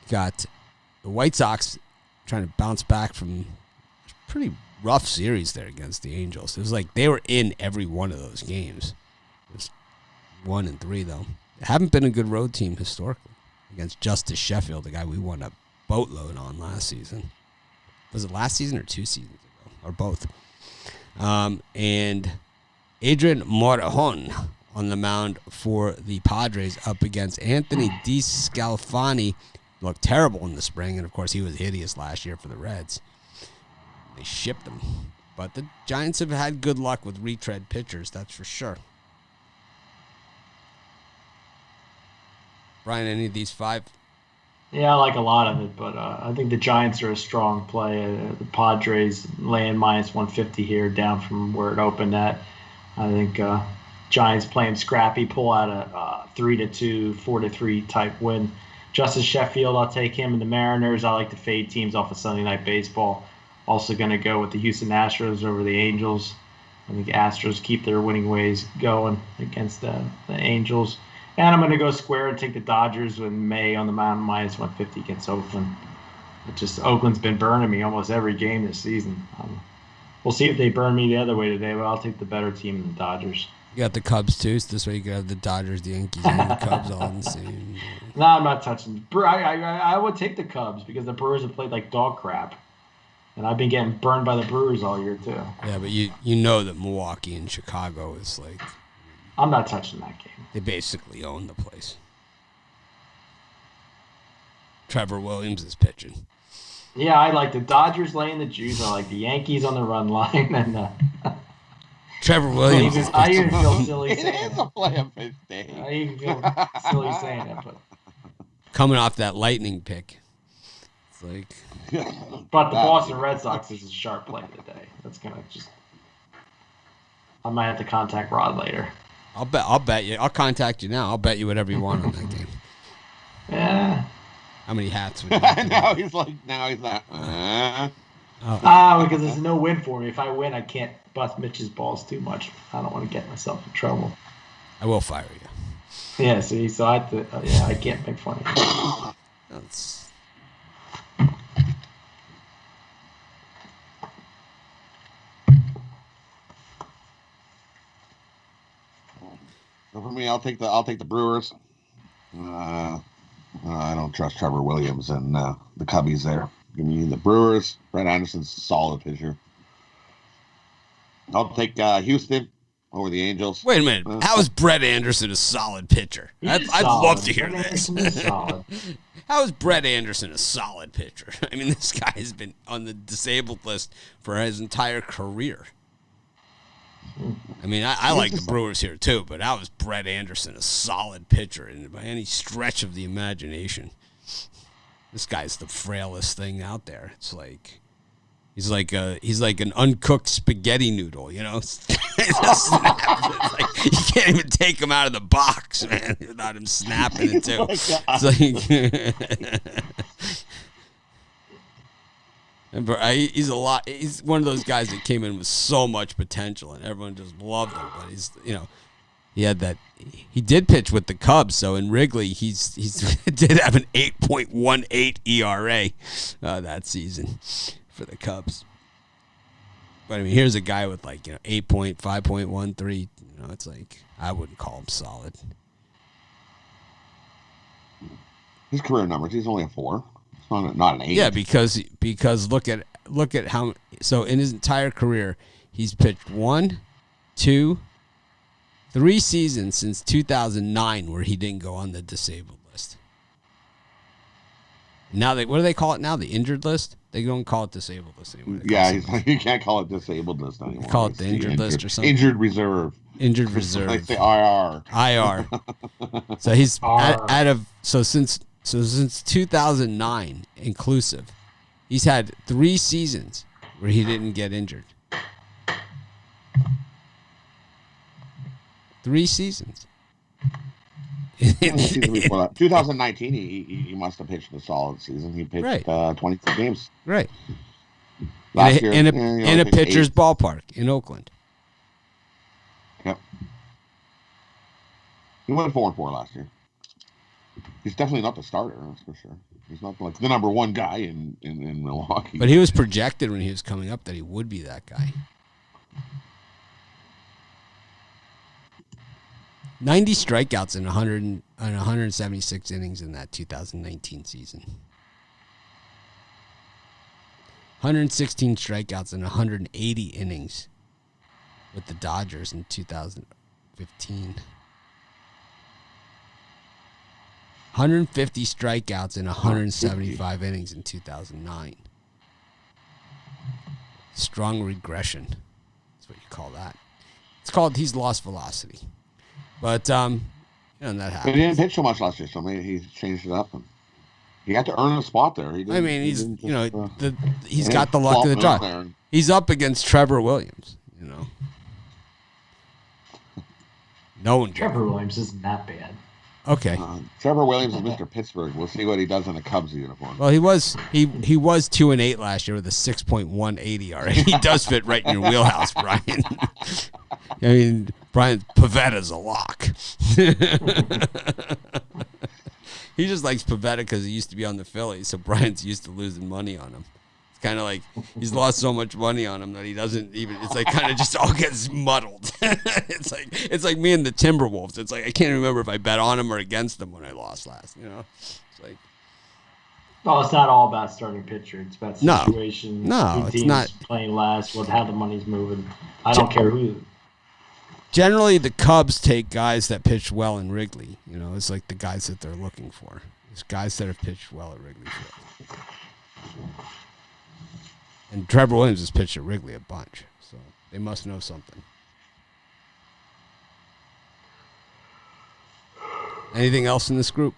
Got the White Sox trying to bounce back from a pretty rough series there against the Angels. It was like they were in every one of those games. It was 1-3, though. They haven't been a good road team historically against Justice Sheffield, the guy we won a boatload on last season. Was it last season or 2 seasons ago? Or both. And Adrian Morejon on the mound for the Padres up against Anthony DeSclafani. Looked terrible in the spring, and of course he was hideous last year for the Reds. They shipped him. But the Giants have had good luck with retread pitchers, that's for sure. Brian, any of these 5? Yeah, I like a lot of it, but I think the Giants are a strong play. The Padres laying minus 150 here, down from where it opened at. I think Giants playing scrappy, pull out a 3-2, 4-3 type win. Justice Sheffield, I'll take him. And the Mariners, I like to fade teams off of Sunday Night Baseball. Also going to go with the Houston Astros over the Angels. I think Astros keep their winning ways going against the Angels. And I'm going to go square and take the Dodgers with May on the mound minus 150 against Oakland. Oakland's been burning me almost every game this season. We'll see if they burn me the other way today, but I'll take the better team than the Dodgers. You got the Cubs, too, so this way you can have the Dodgers, the Yankees, and the Cubs all in the same. No, I'm not touching. I would take the Cubs because the Brewers have played like dog crap. And I've been getting burned by the Brewers all year, too. Yeah, but you know that Milwaukee and Chicago is like... I'm not touching that game. They basically own the place. Trevor Williams is pitching. Yeah, I like the Dodgers laying the juice. I like the Yankees on the run line. And Trevor Williams is pitching. I even feel silly saying it. It is a play of his day. I even feel silly saying it. But coming off that lightning pick. It's like... But the Boston Red Sox is a sharp play today. That's going to just... I might have to contact Rod later. I'll bet you. I'll contact you now. I'll bet you whatever you want on that game. Yeah. How many hats would you have? Now he's like. Because there's no win for me. If I win, I can't bust Mitch's balls too much. I don't want to get myself in trouble. I will fire you. Yeah, see, so I have to, I can't make fun of you. That's... So for me, I'll take the Brewers. I don't trust Trevor Williams and the Cubbies there. Give me the Brewers. Brett Anderson's a solid pitcher. I'll take Houston over the Angels. Wait a minute. How is Brett Anderson a solid pitcher? I'd love to hear this. How is Brett Anderson a solid pitcher? I mean, this guy has been on the disabled list for his entire career. I mean, I like the Brewers here too, but how is Brett Anderson a solid pitcher and by any stretch of the imagination? This guy's the frailest thing out there. It's like he's like an uncooked spaghetti noodle, you know? It's like, you can't even take him out of the box, man, without him snapping it too. It's like And he's He's one of those guys that came in with so much potential, and everyone just loved him. But he's, he had that. He did pitch with the Cubs, so in Wrigley, he's did have an 8.18 ERA that season for the Cubs. But I mean, here's a guy with 8.5.13. It's like I wouldn't call him solid. His career numbers, he's only a 4. It's not an 8. Yeah, because look at how. So in his entire career, he's pitched 1, 2, 3 seasons since 2009 where he didn't go on the disabled list. Now what do they call it now? The injured list? They don't call it disabled list anymore. Yeah, you can't call it disabled list anymore. They call it the injured list or something. Injured reserve. Injured reserve. Like the IR. IR. So he's out of since 2009 inclusive, he's had 3 seasons where he didn't get injured. 3 seasons. 2019, he must have pitched a solid season. He pitched 22 games. Right. Last year, in a pitcher's ballpark in Oakland. Yep. He went 4-4 last year. He's definitely not the starter, that's for sure. He's not like the number 1 guy in Milwaukee. But he was projected when he was coming up that he would be that guy. 90 strikeouts in 176 innings in that 2019 season. 116 strikeouts in 180 innings with the Dodgers in 2015. 150 strikeouts in 175 innings in 2009. Strong regression. That's what you call that. It's called he's lost velocity. But, that happens. But he didn't pitch so much last year, so maybe he changed it up. And he had to earn a spot there. He's got the luck of the draw. He's up against Trevor Williams, No one. Trevor Williams isn't that bad. Okay. Trevor Williams is Mr. Pittsburgh. We'll see what he does in a Cubs uniform. Well, he was 2-8 last year with a 6.18 ERA. He does fit right in your wheelhouse, Brian. I mean, Brian Pavetta's a lock. He just likes Pavetta because he used to be on the Phillies, so Brian's used to losing money on him. It's kind of like he's lost so much money on him that he doesn't even. It's like kind of just all gets muddled. It's like me and the Timberwolves. It's like I can't remember if I bet on them or against them when I lost last. It's like. Well, it's not all about starting pitcher. It's about situation. No, it's not playing last. How the money's moving. I don't care who. Generally, the Cubs take guys that pitch well in Wrigley. It's like the guys that they're looking for. It's guys that have pitched well at Wrigley Field. And Trevor Williams has pitched at Wrigley a bunch, so they must know something. Anything else in this group?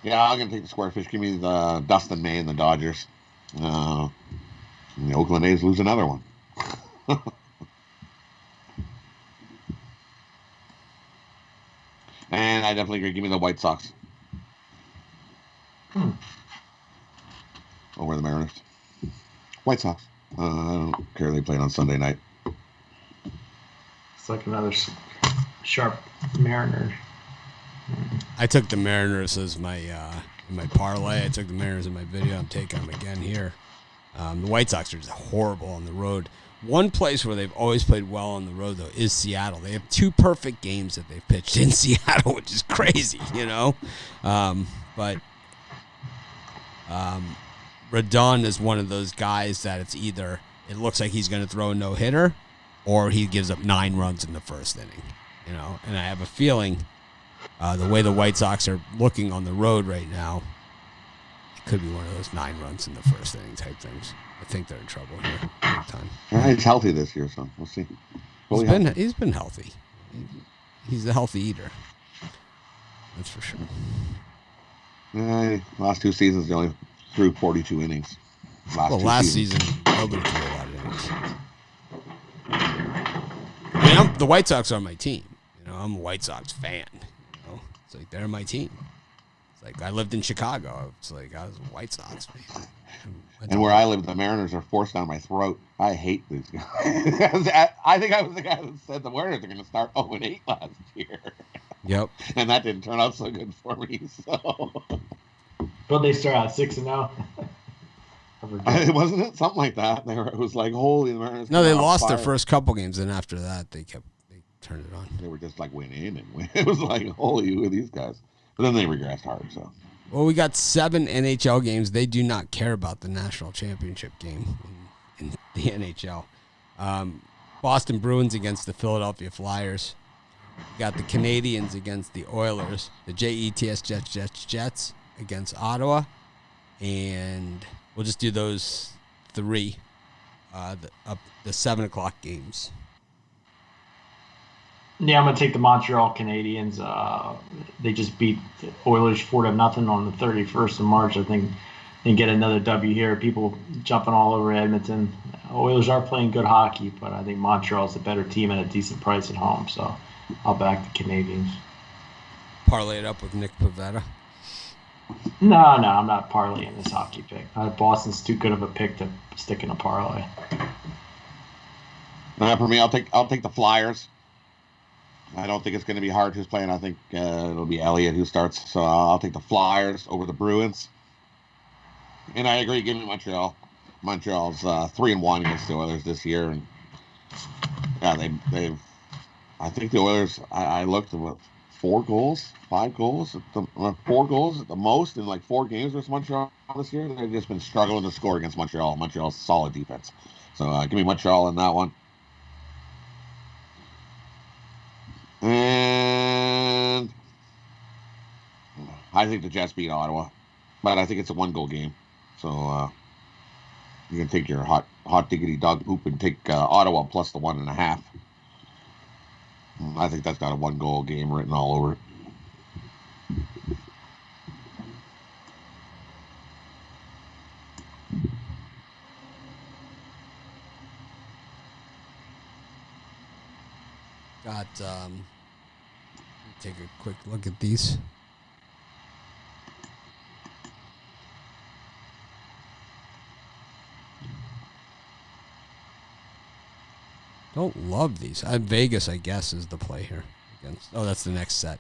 Yeah, I'm going to take the square fish. Give me the Dustin May and the Dodgers. And the Oakland A's lose another one. And I definitely agree. Give me the White Sox. Over the Mariners. White Sox. I don't care. They played on Sunday night. It's like another sharp Mariner. I took the Mariners as my parlay. I took the Mariners in my video. I'm taking them again here. The White Sox are just horrible on the road. One place where they've always played well on the road, though, is Seattle. They have 2 perfect games that they've pitched in Seattle, which is crazy, But Rodon is one of those guys that it's either it looks like he's going to throw a no-hitter or he gives up 9 runs in the first inning, And I have a feeling the way the White Sox are looking on the road right now, it could be one of those 9 runs in the first inning type things. I think they're in trouble here big time. He's healthy this year, so we'll see. He's been healthy. He's a healthy eater. That's for sure. Last 2 seasons, they only threw 42 innings. Last season, nobody threw a lot of innings. The White Sox are my team. I'm a White Sox fan. It's like they're my team. It's like I lived in Chicago. It's like I was a White Sox fan. And where I live, the Mariners are forced down my throat. I hate these guys. I think I was the guy that said the Mariners are going to start 0-8 last year. Yep. And that didn't turn out so good for me. So. But they start out 6-0. It wasn't it something like that. It was like, holy, the Mariners. No, they lost their first couple games, and after that, they turned it on. They were just like winning and winning. It was like, holy, who are these guys? But then they regressed hard. So. Well, we got 7 NHL games. They do not care about the national championship game in the NHL. Boston Bruins against the Philadelphia Flyers. We got the Canadiens against the Oilers. The Jets Jets against Ottawa. And we'll just do those 3, the 7 o'clock games. Yeah, I'm going to take the Montreal Canadiens. They just beat the Oilers 4-0 on the 31st of March. I think they get another W here. People jumping all over Edmonton. Oilers are playing good hockey, but I think Montreal's the better team at a decent price at home. So I'll back the Canadiens. Parlay it up with Nick Pivetta. No, I'm not parlaying this hockey pick. Boston's too good of a pick to stick in a parlay. For me, I'll take the Flyers. I don't think it's going to be Hart who's playing. I think it'll be Elliott who starts. So I'll take the Flyers over the Bruins. And I agree. Give me Montreal. Montreal's 3-1 against the Oilers this year, and yeah, they've. I think the Oilers. I looked at 4 goals, 5 goals, 4 goals at the most in like 4 games versus Montreal this year. They've just been struggling to score against Montreal. Montreal's solid defense. So give me Montreal in that one. And I think the Jets beat Ottawa, but I think it's a 1-goal game. So you can take your hot diggity dog poop and take Ottawa plus the 1.5. I think that's got a 1-goal game written all over it. Got, take a quick look at these. Don't love these. Vegas, I guess, is the play here. That's the next set.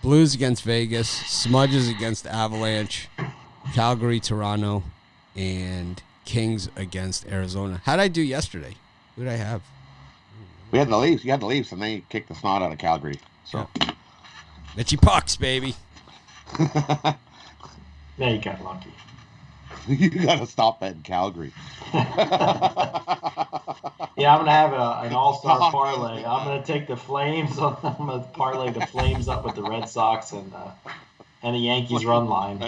Blues against Vegas, Smudges against Avalanche, Calgary, Toronto, and Kings against Arizona. How'd I do yesterday? Who did I have? We had the Leafs. You had the Leafs, and they kicked the snot out of Calgary. So, Mitchy Pucks, baby. Yeah, you got lucky. You got to stop betting Calgary. Yeah, I'm going to have an all-star parlay. I'm going to take the Flames. I'm going to parlay the Flames up with the Red Sox and the Yankees run line.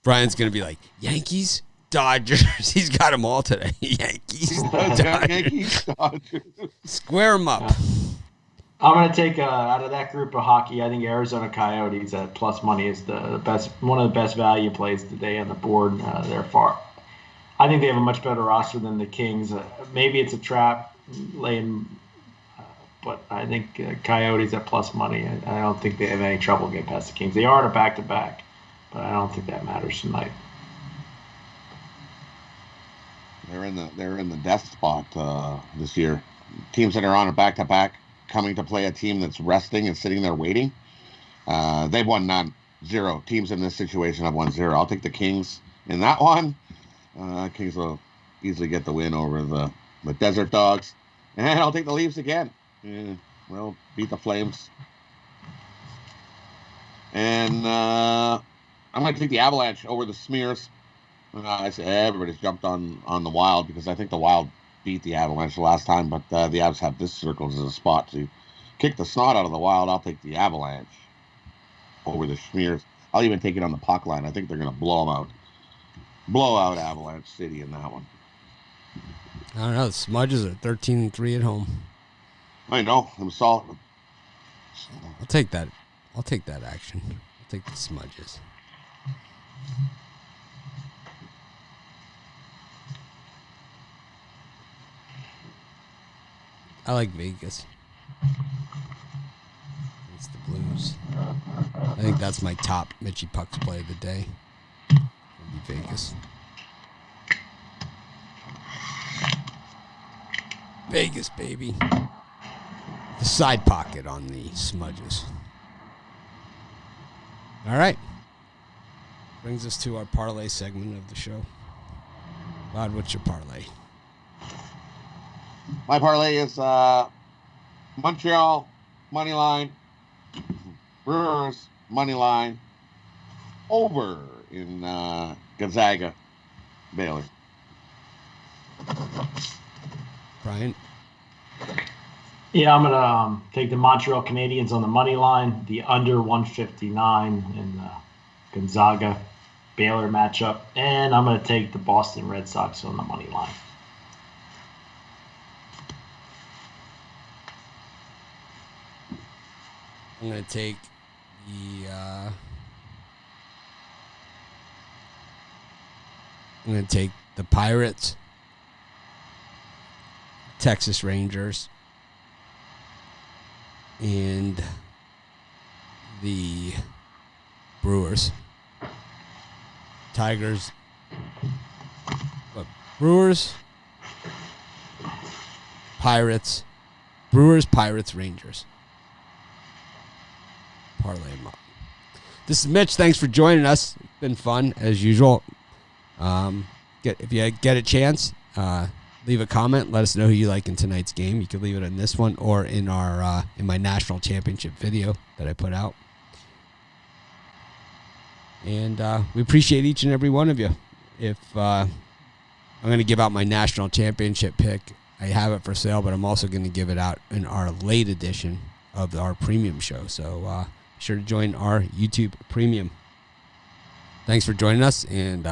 Brian's going to be like, Yankees, Dodgers. He's got them all today. Yankees, Dodgers. Square them up. I'm going to take out of that group of hockey, I think Arizona Coyotes at plus money is the best, one of the best value plays today on the board. They're far. I think they have a much better roster than the Kings. Maybe it's a trap laying, but I think Coyotes at plus money. I don't think they have any trouble getting past the Kings. They are in a back-to-back, but I don't think that matters tonight. They're in the death spot this year. Teams that are on a back-to-back coming to play a team that's resting and sitting there waiting. They've won none. 0. Teams in this situation have won 0. I'll take the Kings in that one. Kings will easily get the win over the Desert Dogs. And I'll take the Leafs again. We'll beat the Flames. And I'm going to take the Avalanche over the Smears. I say everybody's jumped on the Wild because I think the Wild beat the Avalanche the last time, but the Avs have this circle as a spot to kick the snot out of the Wild. I'll take the Avalanche over the Smears. I'll even take it on the puck line. I think they're going to blow them out. Blow out Avalanche City in that one. I don't know. The Smudges are 13-3 at home. I know. I'm solid. I'll take that. I'll take that action. I'll take the Smudges. I like Vegas. It's the Blues. I think that's my top Mitchy Pucks play of the day. Vegas. Vegas, baby. The side pocket on the smudges. All right. Brings us to our parlay segment of the show. Rod, what's your parlay? My parlay is Montreal money line, Brewers money line, over in Gonzaga, Baylor. Brian? Yeah, I'm gonna take the Montreal Canadiens on the money line, the under 159 in the Gonzaga Baylor matchup, and I'm gonna take the Boston Red Sox on the money line. I'm going to take the Pirates, Texas Rangers, and the Brewers. Tigers. Brewers, Pirates, Rangers. Parlay them up. This is Mitch. Thanks for joining us. It's been fun as usual. If you get a chance, leave a comment. Let us know who you like in tonight's game. You can leave it in this one or in our in my national championship video that I put out. And we appreciate each and every one of you. If I'm going to give out my national championship pick, I have it for sale, but I'm also going to give it out in our late edition of our premium show. So be sure to join our YouTube premium. Thanks for joining us, and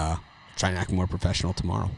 try and act more professional tomorrow.